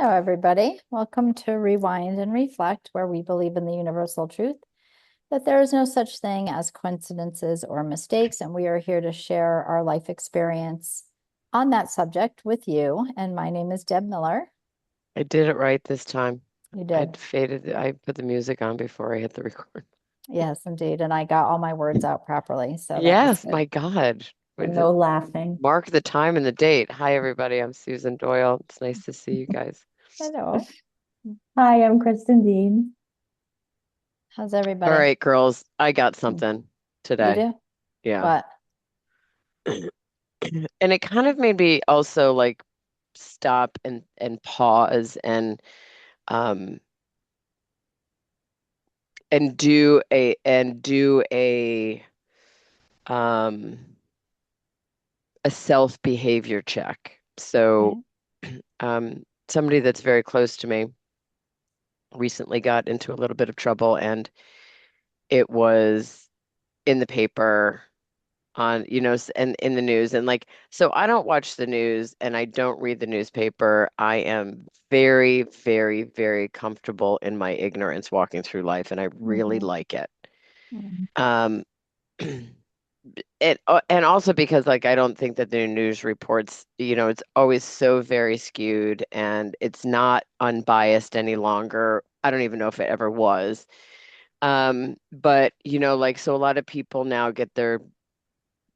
Hello, everybody. Welcome to Rewind and Reflect, where we believe in the universal truth that there is no such thing as coincidences or mistakes. And we are here to share our life experience on that subject with you. And my name is Deb Miller. I did it right this time. You I'd did. faded, I put the music on before I hit the record. Yes, indeed. And I got all my words out properly. So that was Yes, good. my God. And no laughing. Mark the time and the date. Hi, everybody. I'm Susan Doyle. It's nice to see you guys. Hello. Hi, I'm Kristen Dean. How's All everybody? right, girls, I got something You today. do? Yeah. What? And it kind of made me also like stop and pause um and do a self behavior check. So Okay. somebody that's very close to me recently got into a little bit of trouble, and it was in the paper and in the news. And like, so I don't watch the news and I don't read the newspaper. I am very, very, very comfortable in my ignorance walking through life, and I really Mhm. like it. Mhm. Um, and also because like I don't think that the news reports, it's always so very skewed and it's not unbiased any longer. I don't even know if it ever was. But like so a lot of people now get the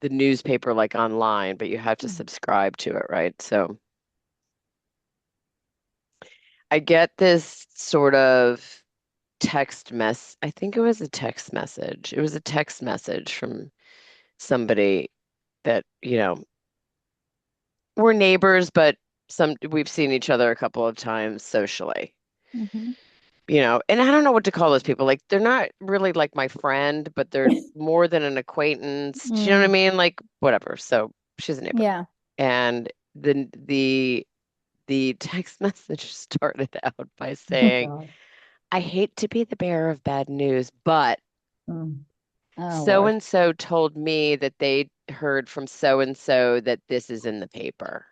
newspaper like online, but you have to subscribe to it, right? So I get this sort of I think it was a text message. It was a text message from somebody that, we're neighbors, but we've seen each other a couple of times socially. Mhm. And I don't know what to call those people. Like they're not really like my friend, but they're more than an acquaintance. Do you know what I Mm. mean? Like whatever. So she's a neighbor. Yeah. And the text message started out by Oh saying, God. I hate to be the bearer of bad news, but Mm. Oh, so Lord. and so told me that they heard from so and so that this is in the paper.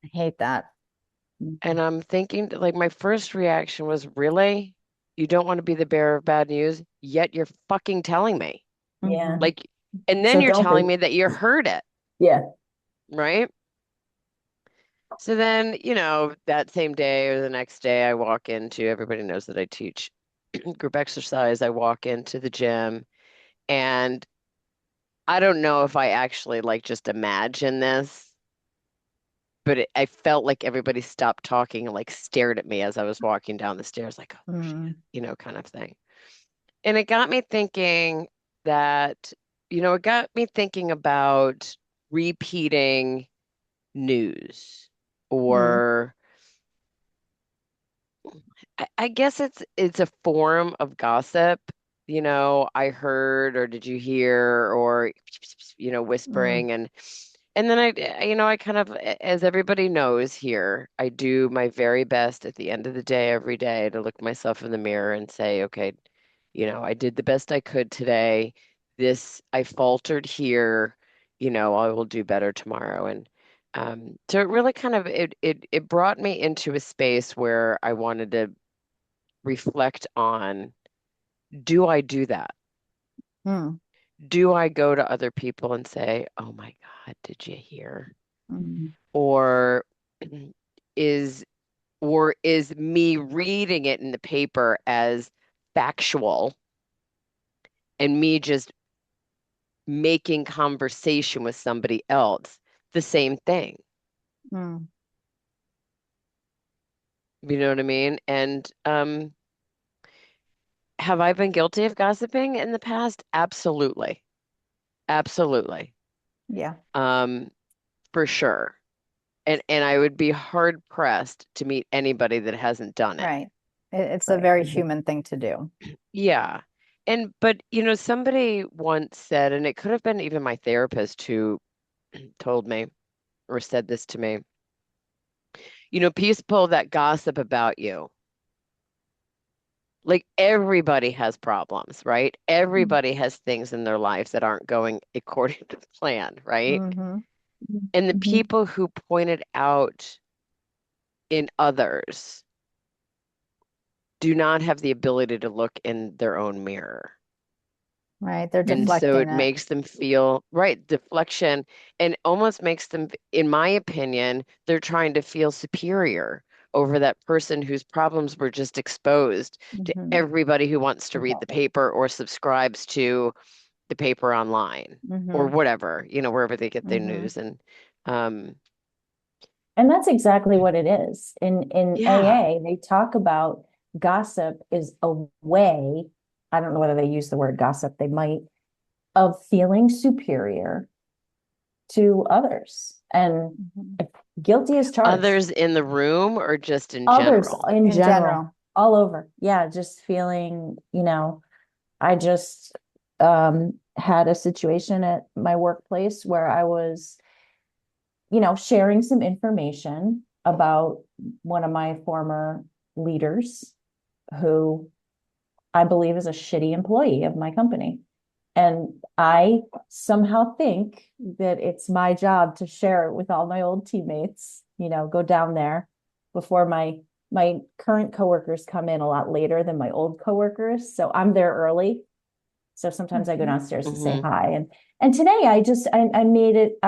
I hate that. And I'm thinking, like, my first reaction was, really? You don't want to be the bearer of bad news, yet you're fucking telling me. Yeah. Mhm. Like, and then So you're don't be. telling me that you heard it, Yeah. right? So then, that same day or the next day, I walk into, everybody knows that I teach group exercise. I walk into the gym, and I don't know if I actually like just imagine this, but I felt like everybody stopped talking and like stared at me as I was walking down the stairs, like, oh shit, Mm. kind of thing. And it got me thinking that, it got me thinking about repeating news Mm. or I guess it's a form of gossip. I heard or did you hear or Mm. whispering and then I kind of, as everybody knows here, I do my very best at the end of the day every day to look myself in the mirror and say, okay, I did the best I could today. I faltered here, I will do better tomorrow. And so it really kind of it brought me into a space where I wanted to reflect on, do I do that? Mm. Do I go to other people and say, "Oh my God, did you hear?" Mm. Or is is me reading it in the paper as factual and me just making conversation with somebody else the same thing? Mm. You know what I mean? And have I been guilty of gossiping in the past? Absolutely. Absolutely. Yeah. Um, for sure. And I would be hard pressed to meet anybody that hasn't done it. Right. It's a Right. very human thing to do. Yeah. But somebody once said, and it could have been even my therapist who told me or said this to me, people that gossip about you, like everybody has problems, right? Mm. Everybody has things in their lives that aren't going according to plan, right? Mm-hmm. And the Mhm. people who pointed out in others do not have the ability to look in their own mirror. Right. They're And so deflecting it it. makes them feel, right, deflection, and almost makes them, in my opinion, they're trying to feel superior over that person whose problems were just exposed to Mhm. everybody who wants to read the Exactly. paper or subscribes to the paper online or Mhm. whatever, wherever they get their Mhm. news. And um, And that's exactly what it is. In yeah, AA, they talk about gossip is a way, I don't know whether they use the word gossip, they might, of feeling superior to others. And Mhm. if guilty as charged. others in the room or just in Others general. in In general, general. all over. Yeah, just feeling, I just had a situation at my workplace where I was, sharing some information about one of my former leaders who I believe is a shitty employee of my company. And I somehow think that it's my job to share it with all my old teammates, go down there before my current coworkers come in a lot later than my old coworkers. So I'm there early. So sometimes I go Mhm. downstairs to say Hmm. hi. And today I made it,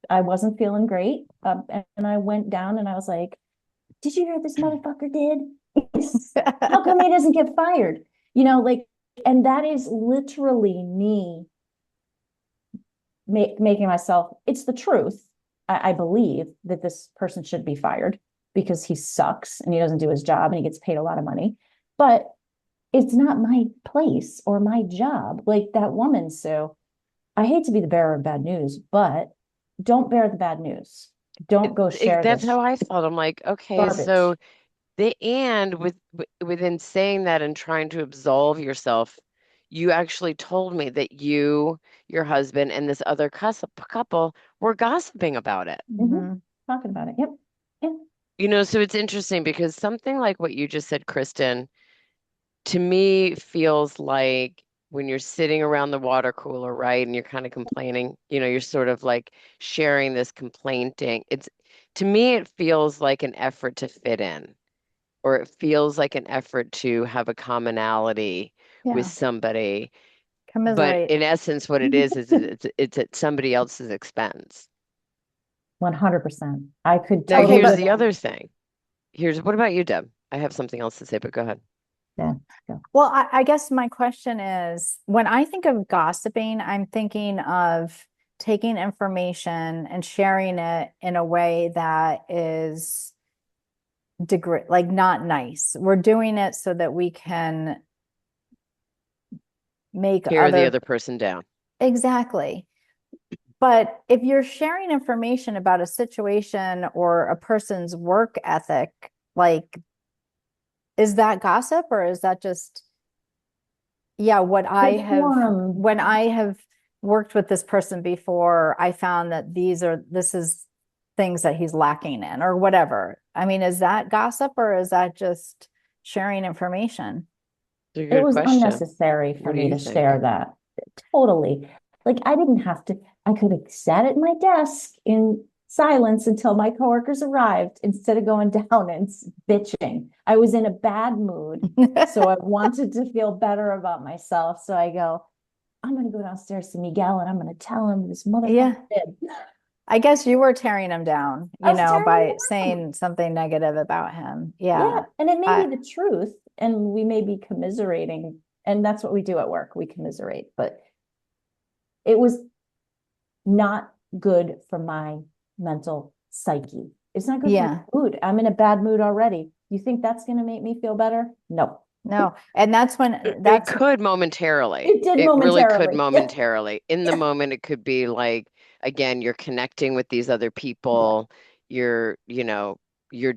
I wasn't feeling great. And I went down and I was like, did you hear what this motherfucker did? How come he doesn't get fired? Like, and that is literally me making myself, it's the truth. I believe that this person should be fired because he sucks and he doesn't do his job and he gets paid a lot of money. But it's not my place or my job. Like that woman, Sue, I hate to be the bearer of bad news, but don't bear the bad news. Don't go share That's this how I felt. I'm like, okay, so garbage. within saying that and trying to absolve yourself, you actually told me that your husband, and this other couple were gossiping about it. Mhm. Mhm. Talking about it. Yep. Yeah. So it's interesting because something like what you just said, Kristen, to me feels like when you're sitting around the water cooler, right, and you're kind of complaining, you're sort of like sharing this complaining. To me, it feels like an effort to fit in, or it feels like an effort to have a commonality with Yeah. somebody. But Commiserate. in essence, what it is it's at somebody else's expense. 100%. I could Now, Okay, totally here's go but the down. other thing. What about you, Deb? I have something else to say, but go ahead. Yeah. Go. well, I guess my question is when I think of gossiping, I'm thinking of taking information and sharing it in a way that is like not nice. We're doing it so that we can make Tear the other other person down. exactly. But if you're sharing information about a situation or a person's work ethic, like, is that gossip or is that just, yeah, It's warm. when I have worked with this person before, I found that this is things that he's lacking in or whatever. I mean, is that gossip or is that just sharing information? It's a It good was question. unnecessary for What do me you to think? share that. Totally. Like I didn't have to, I could have sat at my desk in silence until my coworkers arrived instead of going down and bitching. I was in a bad mood. So I wanted to feel better about myself. So I go, I'm going to go downstairs to Miguel and I'm going to tell him this motherfucker Yeah. did. I guess you were tearing him down, I was tearing him by down. saying something negative about him. Yeah. Yeah. And it may I be the truth and we may be commiserating. And that's what we do at work. We commiserate, but it was not good for my mental psyche. It's not good for yeah. my mood. I'm in a bad mood already. You think that's going to make me feel better? No. No. And that's It could momentarily. It did It really could momentarily. Yeah. momentarily. In the Yeah. moment, it could be like, again, you're connecting with these other Yeah. people. You're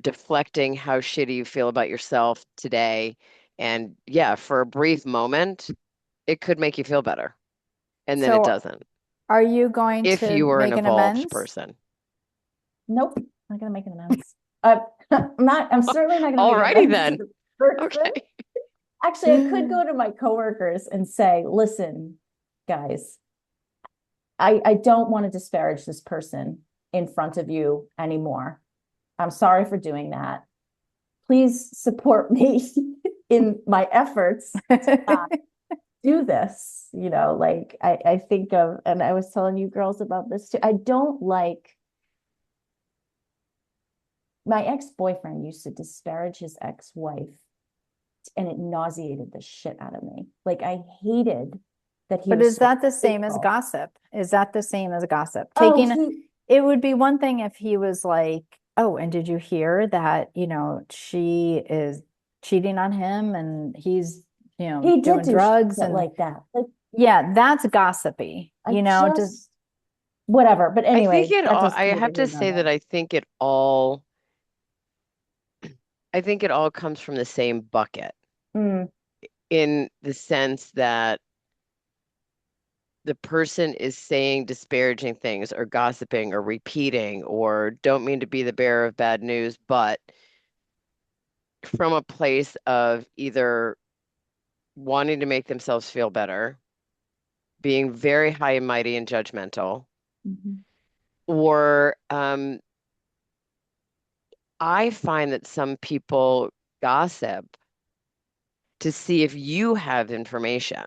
deflecting how shitty you feel about yourself today. And yeah, for a brief moment, it could make you feel better. And then it so doesn't, are you going if to you were an make an evolved amends? person. Nope. Not going to make an amends. I'm certainly not going to make Alrighty amends to then. the person. Okay. Actually, I could go to my coworkers and say, listen, guys, I don't want to disparage this person in front of you anymore. I'm sorry for doing that. please support me in my efforts to do this. Like I think of, and I was telling you girls about this too. I don't like, my ex-boyfriend used to disparage his ex-wife, and it nauseated the shit out of me. Like I hated that he But was is so that the same as critical. gossip? Is that the same as gossip? Oh, It would be one thing if he was like, oh, and did you hear that, she is cheating on him and he's, he did doing do drugs shit and like that. Like yeah, that's gossipy, I just just whatever. But I think anyway, it that all, does I neither have here to nor say that there. I think it all comes from the same bucket Mm, in the sense that the person is saying disparaging things or gossiping or repeating or don't mean to be the bearer of bad news, but from a place of either wanting to make themselves feel better, being very high and mighty and judgmental, mhm. or I find that some people gossip to see if you have information.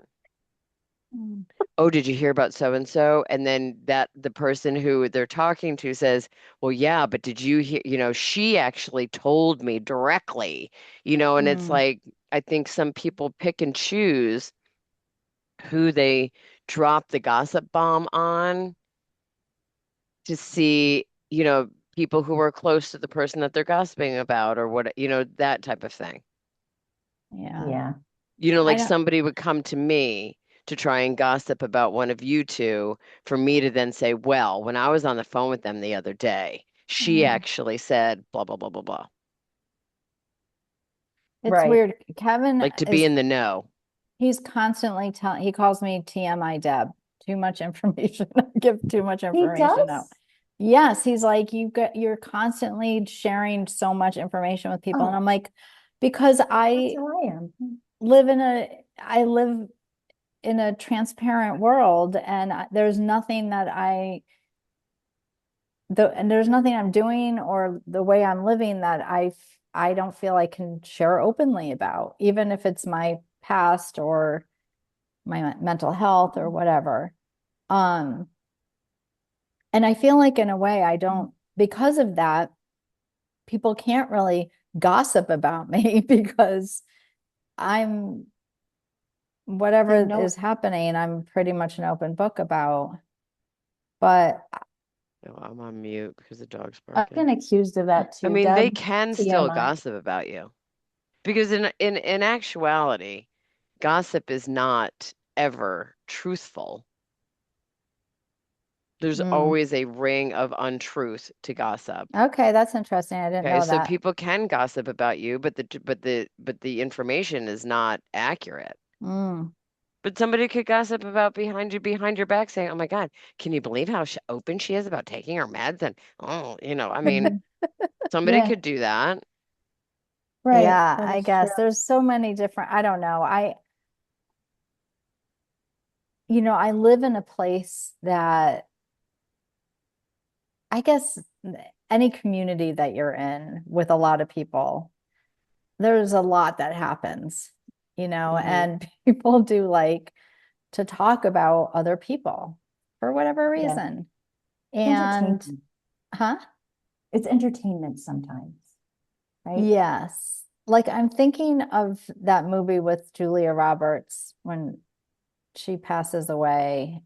Mm. Oh, did you hear about so and so? And then that the person who they're talking to says, well, yeah, but did you hear, she actually told me directly, and it's Mm. like, I think some people pick and choose who they drop the gossip bomb on to see, people who are close to the person that they're gossiping about or what, that type of thing. Yeah. Yeah. I Like don't somebody would come to me to try and gossip about one of you two for me to then say, well, when I was on the phone with them the other day, she mm. actually said blah, blah, blah, blah, blah. It's Right. weird. Kevin Like to be is in the know. he's constantly telling he calls me TMI Deb. Too much information. I give too much He information out. does? Yes, he's like, you're constantly sharing so much information with people. And Oh, I'm like, because that's how I am. I live in a transparent world and there's nothing and there's nothing I'm doing or the way I'm living that I don't feel I can share openly about, even if it's my past or my mental health or whatever. Um, and I feel like in a way I don't, because of that, people can't really gossip about me because I'm They whatever know is happening, I'm pretty much an open book about. But Oh, I'm on mute because the dog's I've barking. been accused of that I too, mean, they Deb. can still TMI. gossip about you because in actuality, gossip is not ever truthful. There's mm, always a ring of untruth to gossip. okay, that's interesting. I didn't Okay, know so that. people can gossip about you, but the information is not accurate. Mm. But somebody could gossip about behind your back, saying, "Oh my God, can you believe how open she is about taking her meds?" And oh, I mean, Mhm. somebody Yeah, could do that. right. Yeah, That I is true. guess there's so many different, I don't know. I live in a place that I guess any community that you're in with a lot of people, there's a lot that happens, Hmm. and people do like to talk about other people for whatever Yeah. reason. And, Entertainment. huh? It's entertainment sometimes, right? Yes. Like I'm thinking of that movie with Julia Roberts when she passes away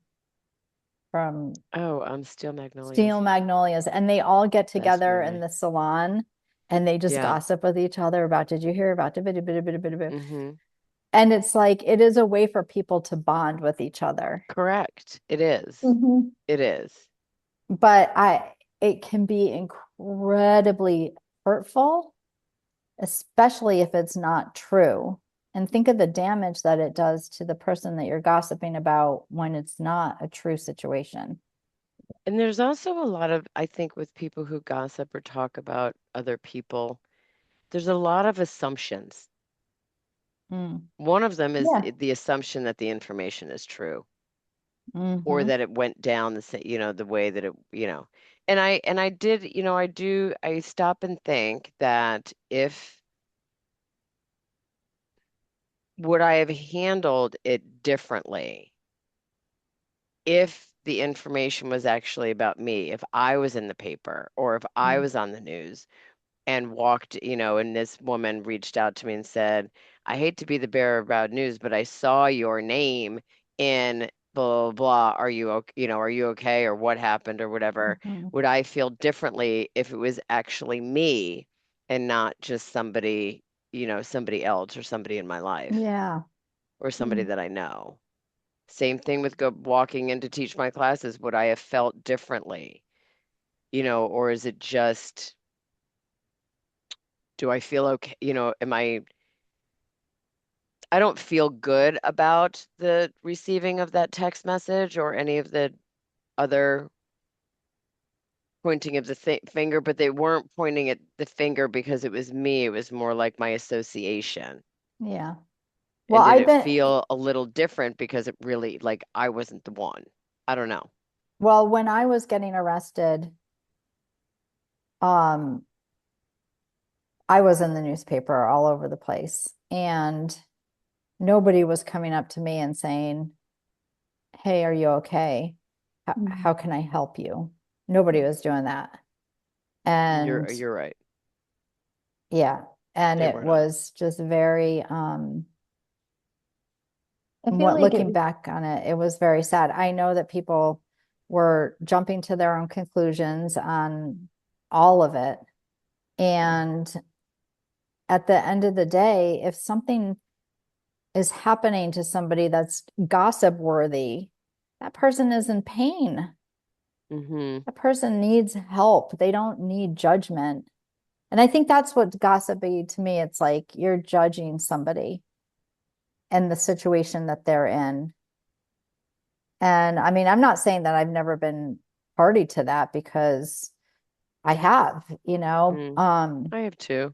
from Oh, Steel Steel Magnolias. Magnolias, and they all get Best together in movie. the salon and they just Yeah. gossip with each other about, did you hear about the. Hmm. And it's like it is a way for people to bond with each other. Correct. It is. Hmm. It is. But it can be incredibly hurtful, especially if it's not true. And think of the damage that it does to the person that you're gossiping about when it's not a true situation. And there's also a lot of, I think, with people who gossip or talk about other people, there's a lot of assumptions. Mm. One of them is Yeah. the assumption that the information is true or Hmm. that it went down the way that and I did, I stop and think that if would I have handled it differently if the information was actually about me, if I was in the paper or if I was on the news and walked, and this woman reached out to me and said, I hate to be the bearer of bad news, but I saw your name in blah, blah, blah. Are you okay? Are you okay? Or what happened or whatever? Mhm. Would I feel differently if it was actually me and not just somebody, somebody else or somebody in my life Yeah. or somebody that I know? Same thing with walking in to teach my classes. Would I have felt differently? Or is it just, do I feel okay? I don't feel good about the receiving of that text message or any of the other pointing of the finger, but they weren't pointing at the finger because it was me. It was more like my association. Yeah. Well, And did I've it been, feel a little different because it really, like, I wasn't the one? I don't know. well, when I was getting arrested, um, I was in the newspaper all over the place, and nobody was coming up to me and saying, hey, are you okay? How can I help you? Nobody was doing that. And You're right. yeah, and They it were not. was just very, I feel like looking back on it, it was very sad. I know that people were jumping to their own conclusions on all of it. And at the end of the day, if something is happening to somebody that's gossip worthy, that person is in pain. Mm-hmm. That person needs help. They don't need judgment. And I think that's what gossipy to me, it's like you're judging somebody and the situation that they're in. And I mean, I'm not saying that I've never been party to that, because I have, Mm. I have two.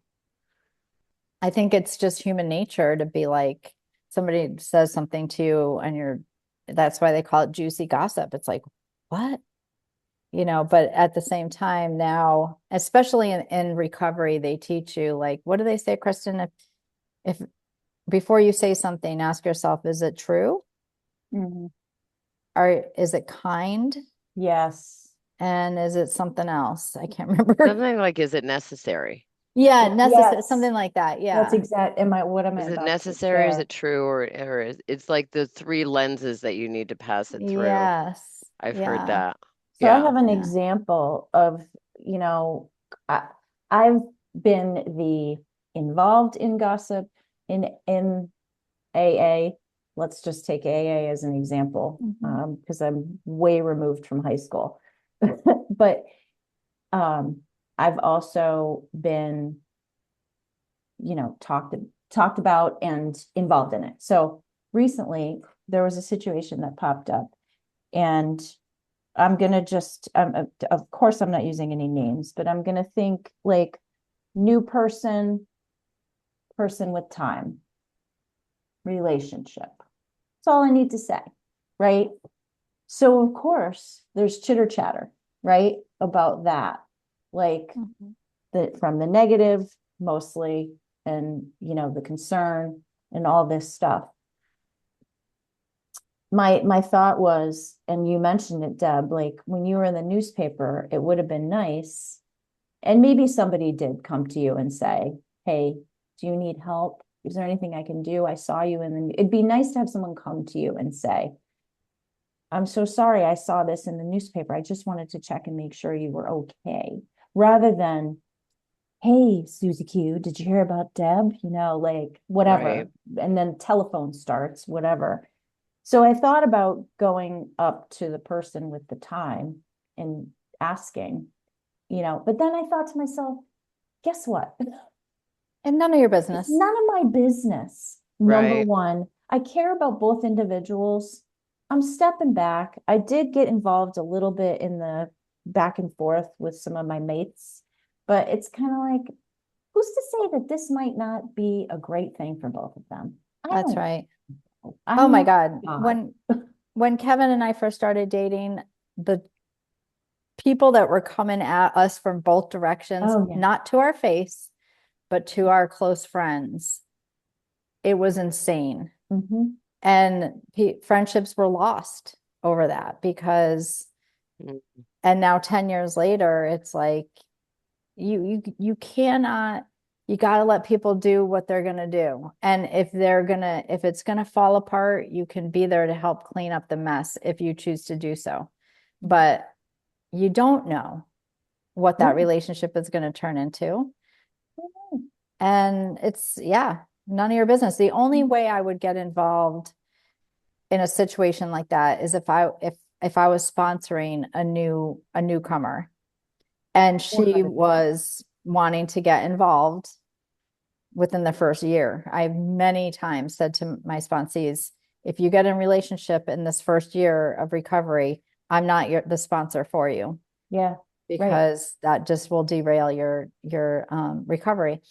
I think it's just human nature to be like, somebody says something to you and that's why they call it juicy gossip. It's like, what? But at the same time now, especially in recovery, they teach you, like, what do they say, Kristen? If before you say something, ask yourself, is it true? Mhm. Or is it kind? Yes. And is it something else? I can't remember. Something like, is it necessary? Yeah, necessary, Yes. something like that. That's Yeah. exact. What am I Is it about to necessary? Is share? it true? Or it's like the three lenses that you need to pass it through. Yes. I've heard Yeah. that. So I Yeah. have an Yeah. example of, you know, I, I've been the involved in gossip in AA. Let's just take AA as an example, Mhm. because I'm way removed from high school. But um, I've also been, talked about and involved in it. So recently there was a situation that popped up, and I'm gonna just, of course, I'm not using any names, but I'm gonna think like new person, person with time, relationship. That's all I need to say, right? So of course, there's chitter chatter, right, about that, like Mhm. from the negative mostly, and the concern and all this stuff. My thought was, and you mentioned it, Deb, like when you were in the newspaper, it would have been nice. And maybe somebody did come to you and say, hey, do you need help? Is there anything I can do? I saw you in the, it'd be nice to have someone come to you and say, I'm so sorry, I saw this in the newspaper. I just wanted to check and make sure you were okay. Rather than, hey, Susie Q, did you hear about Deb? Like Right. whatever. And then telephone starts, whatever. So I thought about going up to the person with the time and asking, but then I thought to myself, guess what? And none of your It's business. none of my business. Number Right. one, I care about both individuals. I'm stepping back. I did get involved a little bit in the back and forth with some of my mates, but it's kind of like, who's to say that this might not be a great thing for both of them? I That's don't right. know. Oh I'm my not God. God. When Kevin and I first started dating, the people that were coming at us from both directions, Oh yeah. not to our face, but to our close friends, it was insane. Mhm. And friendships were lost over that because, Mm. and now 10 years later, it's like you cannot, you got to let people do what they're going to do. And if it's going to fall apart, you can be there to help clean up the mess if you choose to do so. But you don't know what that Yeah. relationship is going to turn into. Mhm. And it's, yeah, none of your business. The only way I would get involved in a situation like that is if I was sponsoring a newcomer and she 100%. was wanting to get involved within the first year. I've many times said to my sponsees, if you get in relationship in this first year of recovery, I'm not the sponsor for you. Yeah. Right. Because that just will derail your recovery.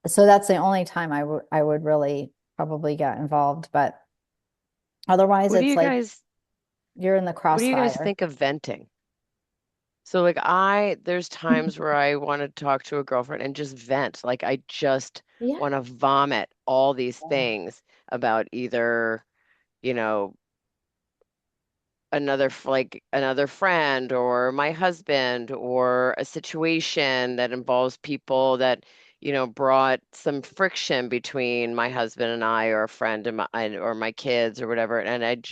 So that's the only time I would really probably get involved. But otherwise, What do it's you like guys you're in the what do you guys crossfire. think of venting? So like there's times where I want to talk to a girlfriend and just vent. Like I just Yeah. want to vomit all these Yeah. things about either, you know, another friend or my husband or a situation that involves people that, brought some friction between my husband and I or a friend and or my kids or whatever. And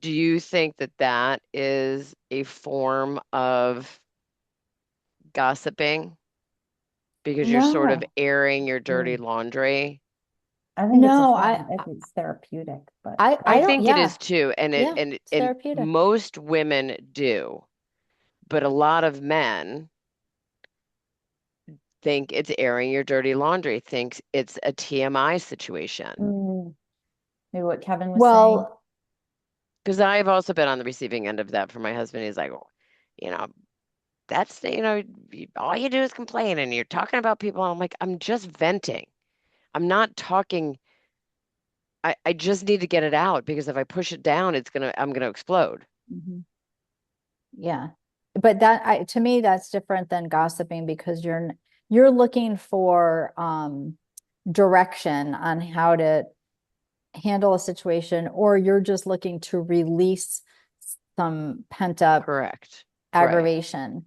do you think that that is a form of gossiping because you're sort of No, airing your dirty Mm. laundry? I think it's a no, form, if it's therapeutic, but I I don't, think it yeah, is too, and it yeah, and it's and therapeutic. most women do, but a lot of men think it's airing your dirty laundry, thinks it's a TMI situation. mm, maybe what Kevin was saying. Well, Because I've also been on the receiving end of that from my husband. He's like, "Oh, you know, that's all you do is complain and you're talking about people." And I'm like, I'm just venting. I'm not talking. I just need to get it out because if I push it down, I'm gonna explode. Mhm. yeah. But to me, that's different than gossiping because you're looking for direction on how to handle a situation, or you're just looking to release some pent up Correct. Right. aggravation.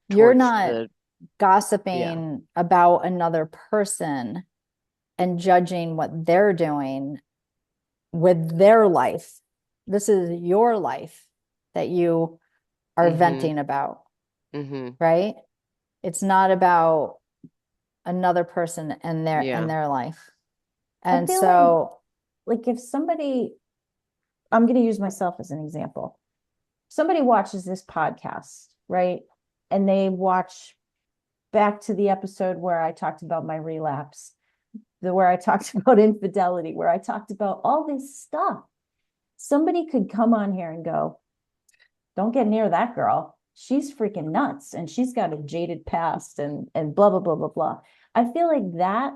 You're Towards not yeah. gossiping about another person and judging what they're doing with their life. This is your life that you are Mm-hmm. venting about, Mm-hmm. right? It's not about another person and Yeah. their life. I And feel like if somebody, I'm going to use myself as an example. Somebody watches this podcast, right? And they watch back to the episode where I talked about my relapse, where I talked about infidelity, where I talked about all this stuff. Somebody could come on here and go, don't get near that girl. She's freaking nuts and she's got a jaded past and blah blah blah blah blah. I feel like that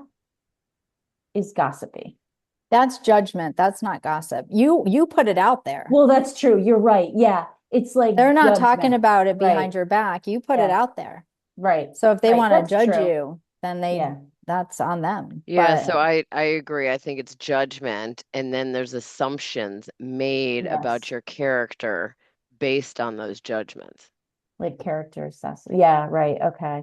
is gossipy. that's judgment. That's not gossip. You put it out there. Well, that's true. You're right. Yeah. It's like They're not talking judgment. about it Right. behind your back. You put it Yeah. out there. Right. So if they Right. want to That's judge true. you, then Yeah. that's on them. Yeah, But so I agree. I think it's judgment, and then there's assumptions made about Yes. your character based on those judgments. Like character assessment. Yeah. Right. Okay.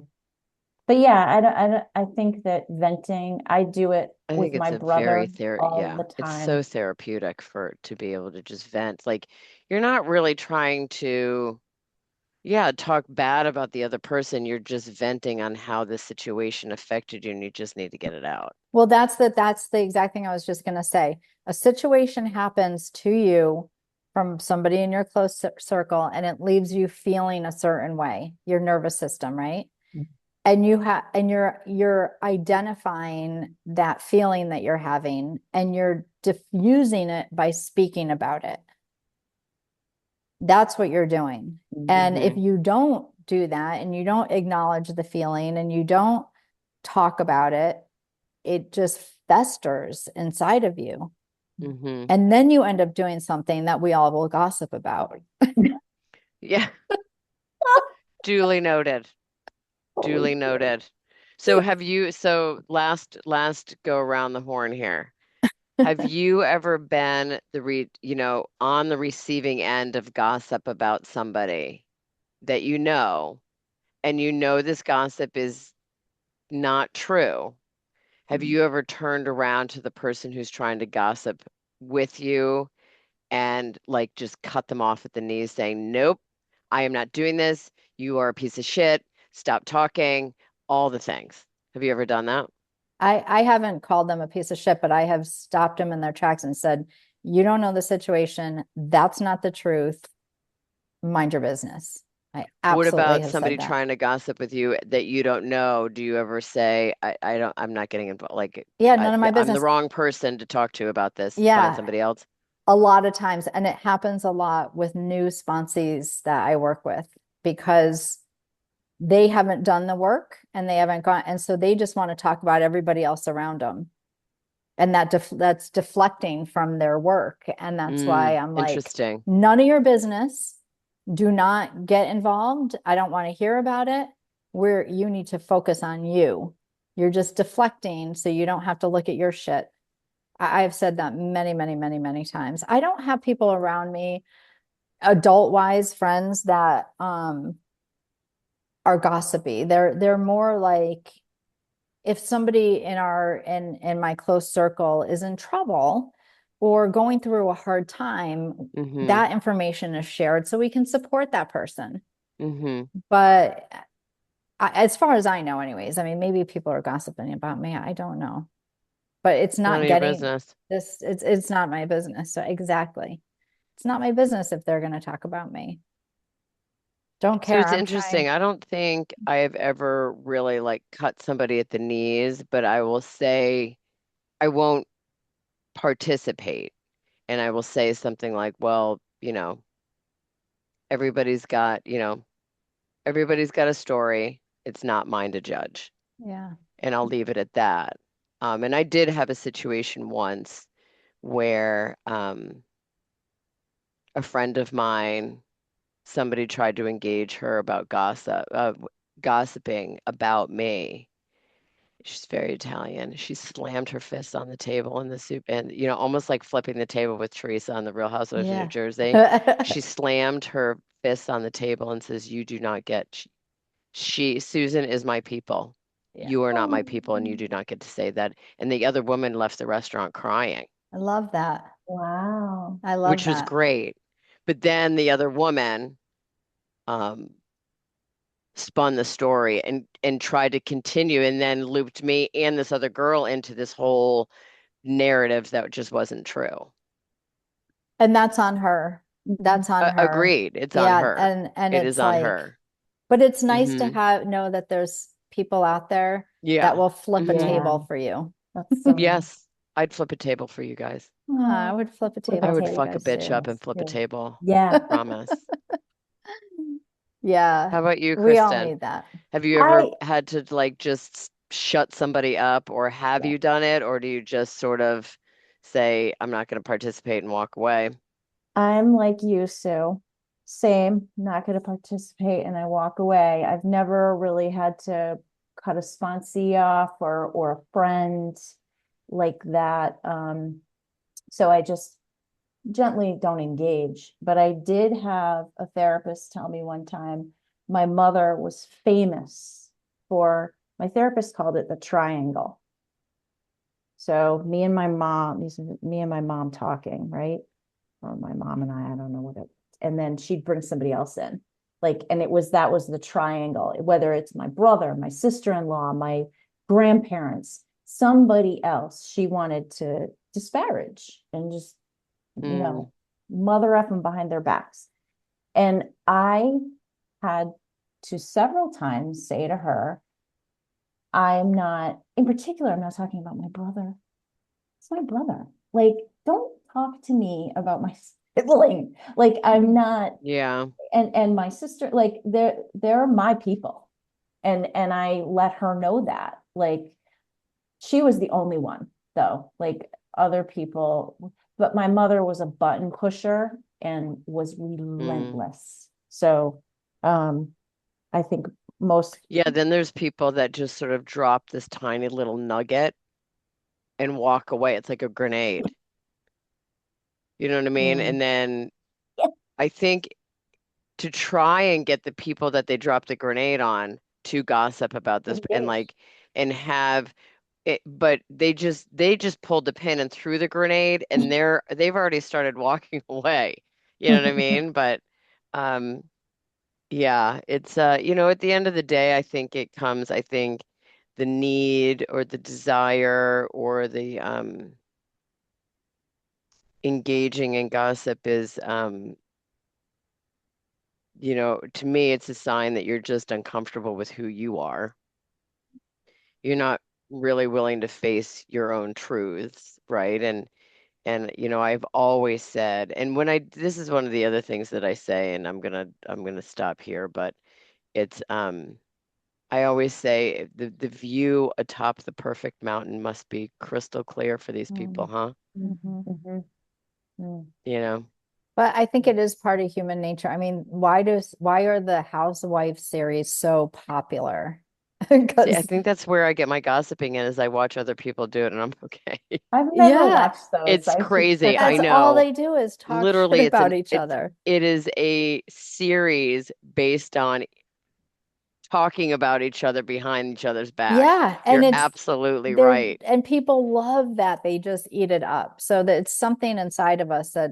But yeah, I think that venting, I do it I with think my it's a very brother all yeah, the it's so time. therapeutic for to be able to just vent. Like you're not really trying to, yeah, talk bad about the other person. You're just venting on how this situation affected you, and you just need to get it out. well, that's the exact thing I was just going to say. A situation happens to you from somebody in your close circle and it leaves you feeling a certain way, your nervous system, right? And you're identifying that feeling that you're having and you're diffusing it by speaking about it. That's what you're doing. And if Hmm. you don't do that and you don't acknowledge the feeling and you don't talk about it, it just festers inside of you. Hmm. And then you end up doing something that we all will gossip about. Yeah, duly noted. Holy Duly shit. noted. So last go around the horn here. Have you ever been on the receiving end of gossip about somebody that and this gossip is not true? Have you ever turned around to the person who's trying to gossip with you and like just cut them off at the knees saying, "Nope, I am not doing this. You are a piece of shit. Stop talking," all the things. Have you ever done that? I haven't called them a piece of shit, but I have stopped them in their tracks and said, you don't know the situation. That's not the truth. Mind your business. I What absolutely about have somebody said that. trying to gossip with you that you don't know? Do you ever say, I'm not getting involved. Like, Yeah, none of my I'm the business. wrong person to talk to about this. Find Yeah, somebody else. a lot of times. And it happens a lot with new sponsees that I work with because they haven't done the work and they haven't gone. And so they just want to talk about everybody else around them. And that's deflecting from their work. And that's why I'm like, Interesting. none of your business. Do not get involved. I don't want to hear about it. Where you need to focus on you. You're just deflecting so you don't have to look at your shit. I've said that many, many, many, many times. I don't have people around me, adult wise friends that are gossipy. They're more like if somebody in my close circle is in trouble or going through a hard time, Mm-hmm. that information is shared so we can support that person. Mm-hmm. But as far as I know, anyways, I mean, maybe people are gossiping about me. I don't know, but it's None not of your getting business. this. It's not my business. So exactly, it's not my business if they're going to talk about me. Don't So care. it's I'm trying. interesting. I don't think I have ever really like cut somebody at the knees, but I will say I won't participate. And I will say something like, well, everybody's got, everybody's got a story. It's not mine to judge. Yeah. And I'll leave it at that. And I did have a situation once where a friend of mine, somebody tried to engage her about gossiping about me. She's very Italian. She slammed her fist on the table in the soup and, almost like flipping the table with Teresa on The Real Housewives of New Yeah. Jersey. She slammed her fist on the table and says, "You do not get, Susan is my people. Yeah. You are not my Oh, people, and you do not get to say that." And the other woman left the restaurant crying, I love that. wow. I love which was that. great. But then the other woman, um, spun the story and tried to continue and then looped me and this other girl into this whole narrative that just wasn't true. And that's on her. Mhm. That's on her. Agreed. It's on Yeah. her. And It is it's on like, her. but it's nice to Hmm. know that there's people out there that Yeah. will flip a Hmm. Yeah, table for you. that's so nice. Yes. I'd flip a table for you guys. I Oh, would flip a flip I a table would for you fuck a table guys for bitch too. up us and flip a too. table. Yeah. Promise. Yeah, How about you, we all Kristen? need that. Have you ever I had to like just shut somebody up, or have yeah, you done it, or do you just sort of say, "I'm not going to participate," and walk away? I'm like you, Sue. Same, not going to participate and I walk away. I've never really had to cut a sponsee off or a friend like that. So I just gently don't engage. But I did have a therapist tell me one time my mother was famous for, my therapist called it the triangle. So me and my mom talking, right? Or my mom and I don't know what it, and then she'd bring somebody else in. Like, and that was the triangle, whether it's my brother, my sister-in-law, my grandparents, somebody else she wanted to disparage and just, Mm, mother up and behind their backs. And I had to several times say to her, I'm not, in particular, I'm not talking about my brother. It's my brother. Like, don't talk to me about my sibling. Like, I'm not, yeah. and my sister, like, they're my people. And I let her know that. Like, she was the only one, though. Like, other people, but my mother was a button pusher and was Mm, relentless. So, I think most. Yeah, then there's people that just sort of drop this tiny little nugget and walk away. It's like a grenade. You know what I mean? Mm. And then I think to try and get the people that they dropped the grenade on to gossip about this and Engage. like and have it, but they just pulled the pin and threw the grenade and they've already started walking away. You know what I mean? But um yeah, it's at the end of the day, I think the need or the desire or the engaging in gossip is to me it's a sign that you're just uncomfortable with who you are. You're not really willing to face your own truths, right? And I've always said, and this is one of the other things that I say, and I'm gonna stop here, but it's I always say the view atop the perfect mountain must be crystal clear for these people, Mm. huh? Mhm. Mhm. Mm. You know? But I think it is part of human nature. I mean, why are the Housewife series so popular? See, I Because think that's where I get my gossiping in, is I watch other people do it and I'm okay. I've never yeah, watched those. It's I should crazy. check I that's them all know. they do is talk shit Literally, about each other. it is a series based on talking about each other behind each other's back. Yeah, and You're it's absolutely they're right. and people love that. They just eat it up. So that it's something inside of us that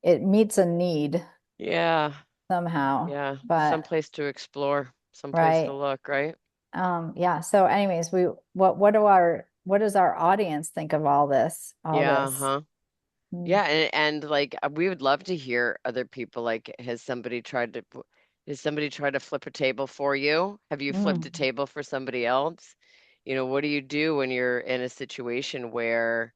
it meets a need Yeah. somehow. Yeah. But Someplace to explore, someplace to right. look, right? Yeah. So anyways, what does our audience think of all Yeah, this? huh? Mm. Yeah, and like we would love to hear other people. Like, has somebody tried to flip a table for you? Have you flipped a Mm. table for somebody else? What do you do when you're in a situation where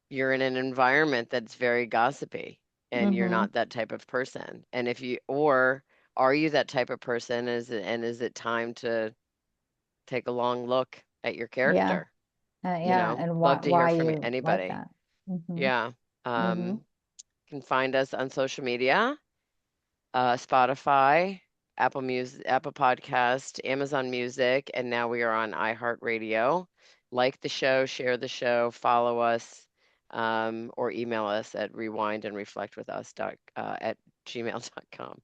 you're in an environment that's very gossipy and you're Mm-hmm. not that type of person? And or are you that type of person? Is it time to take a long look at your Yeah. character? Yeah. And Love to hear why from you like anybody. that? Mm-hmm. Yeah. Mm-hmm. Can find us on social media, Spotify, Apple Music, Apple Podcast, Amazon Music, and now we are on iHeartRadio. Like the show, share the show, follow us, or email us at rewindandreflectwithus at gmail.com.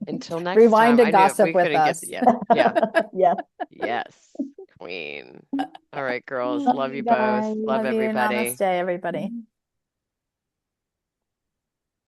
Until next time, Rewind to I knew gossip we with couldn't get us. yeah, Yes. yes, Queen. All right, girls, love Love you you both. guys. Love Love you. everybody. Namaste, everybody.